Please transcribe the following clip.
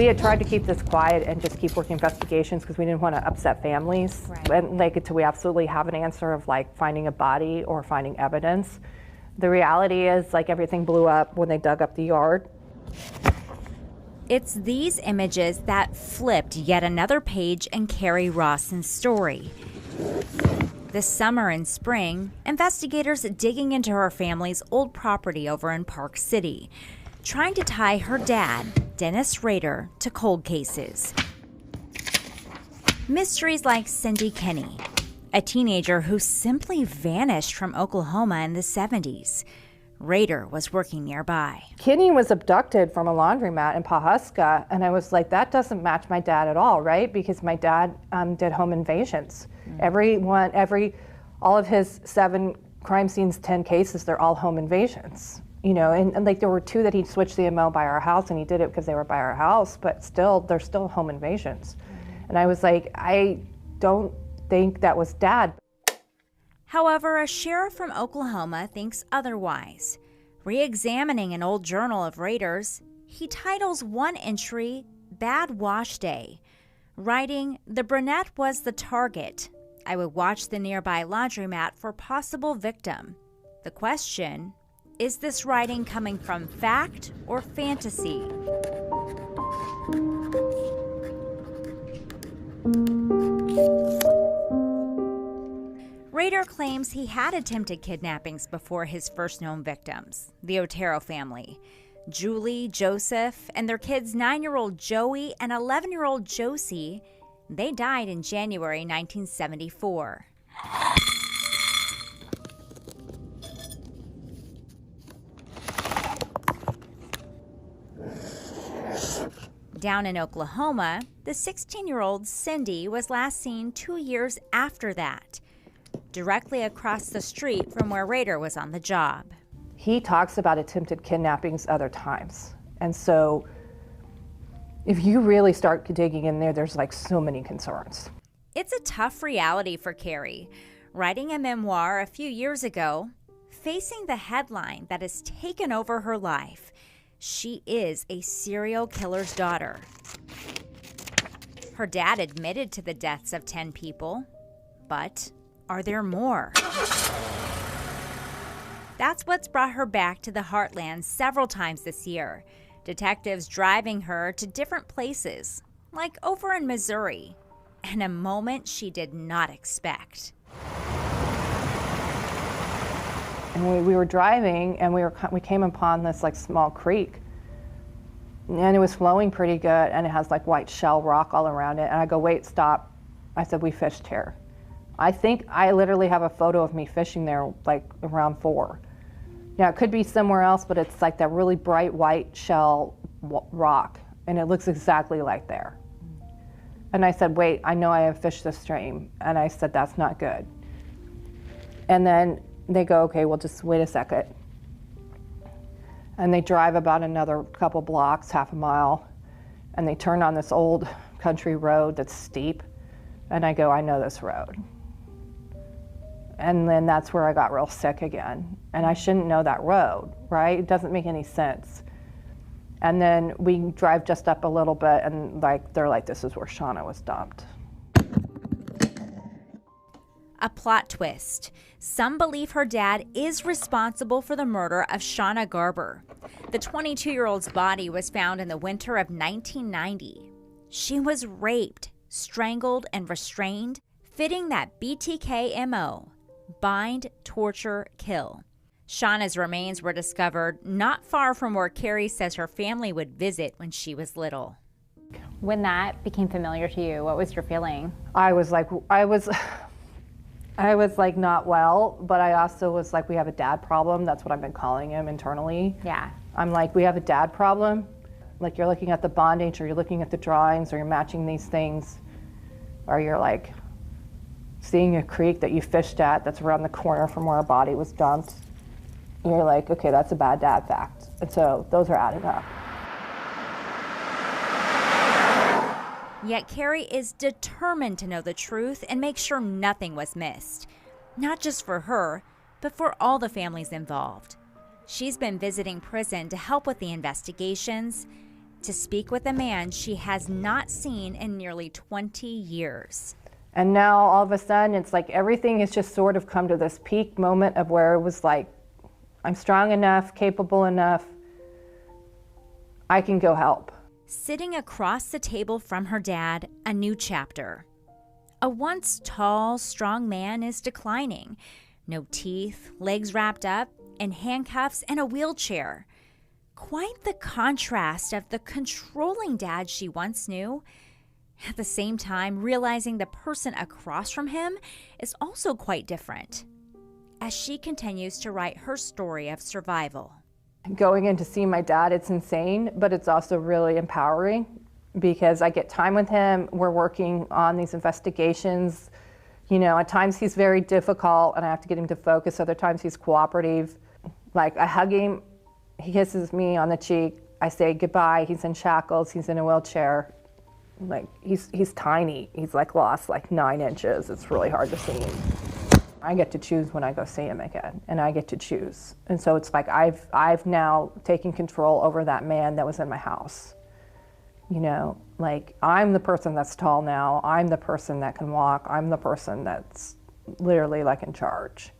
We had tried to keep this quiet and just keep working investigations because we didn't want to upset families. Right. And like until we absolutely have an answer of like finding a body or finding evidence. The reality is like everything blew up when they dug up the yard. It's these images that flipped yet another page in Carrie Rawson's story. This summer and spring, investigators digging into her family's old property over in Park City, trying to tie her dad, Dennis Rader, to cold cases. Mysteries like Cindy Kinney, a teenager who simply vanished from Oklahoma in the 70s. Rader was working nearby. Kinney was abducted from a laundromat in Pawhuska, and I was like, that doesn't match my dad at all, right? Because my dad did home invasions. All of his 7 crime scenes, 10 cases, they're all home invasions. You know, and like there were 2 that he switched the MO by our house, and he did it because they were by our house, but still, they're still home invasions. And I was like, I don't think that was dad. However, a sheriff from Oklahoma thinks otherwise. Re-examining an old journal of Rader's, he titles one entry, Bad Wash Day, writing, "The brunette was the target. I would watch the nearby laundromat for possible victim. The question, is this writing coming from fact or fantasy?" Rader claims he had attempted kidnappings before his first known victims, the Otero family. Julie, Joseph, and their kids 9-year-old Joey and 11-year-old Josie, they died in January 1974. Down in Oklahoma, the 16-year-old Cindy was last seen 2 years after that, directly across the street from where Rader was on the job. He talks about attempted kidnappings other times. And so if you really start digging in there, there's like so many concerns. It's a tough reality for Carrie, writing a memoir a few years ago, facing the headline that has taken over her life. She is a serial killer's daughter. Her dad admitted to the deaths of 10 people, but are there more? That's what's brought her back to the heartland several times this year. Detectives driving her to different places, like over in Missouri, and a moment she did not expect. And we were driving, and we came upon this like small creek, and it was flowing pretty good, and it has like white shell rock all around it. And I go, wait, stop. I said, we fished here. I think I literally have a photo of me fishing there like around 4. Now it could be somewhere else, but it's like that really bright white shell rock, and it looks exactly like there. And I said, wait, I know I have fished this stream. And I said, that's not good. And then they go, okay, well, just wait a second. And they drive about another couple blocks, half a mile, and they turn on this old country road that's steep. And I go, I know this road. And then that's where I got real sick again. And I shouldn't know that road, right? It doesn't make any sense. And then we drive just up a little bit, and like they're like, this is where Shauna was dumped. A plot twist. Some believe her dad is responsible for the murder of Shauna Garber. The 22-year-old's body was found in the winter of 1990. She was raped, strangled, and restrained, fitting that BTK MO, bind, torture, kill. Shauna's remains were discovered not far from where Carrie says her family would visit when she was little. When that became familiar to you, what was your feeling? I was like not well, but I also was like, we have a dad problem. That's what I've been calling him internally. Yeah. I'm like, we have a dad problem. Like you're looking at the bondage, or you're looking at the drawings, or you're matching these things, or you're like seeing a creek that you fished at that's around the corner from where a body was dumped. And you're like, okay, that's a bad dad fact. And so those are adding up. Yet Carrie is determined to know the truth and make sure nothing was missed. Not just for her, but for all the families involved. She's been visiting prison to help with the investigations, to speak with a man she has not seen in nearly 20 years. And now all of a sudden it's like everything has just sort of come to this peak moment of where it was like, I'm strong enough, capable enough, I can go help. Sitting across the table from her dad, a new chapter. A once tall, strong man is declining. No teeth, legs wrapped up, in handcuffs, and a wheelchair. Quite the contrast of the controlling dad she once knew. At the same time, realizing the person across from him is also quite different. As she continues to write her story of survival. Going in to see my dad, it's insane, but it's also really empowering because I get time with him. We're working on these investigations. You know, at times he's very difficult and I have to get him to focus. Other times he's cooperative. Like I hug him, he kisses me on the cheek. I say goodbye. He's in shackles. He's in a wheelchair. Like he's tiny. He's like lost like 9 inches. It's really hard to see him. I get to choose when I go see him again, and I get to choose. And so it's like I've now taken control over that man that was in my house. You know, like I'm the person that's tall now. I'm the person that can walk. I'm the person that's literally like in charge.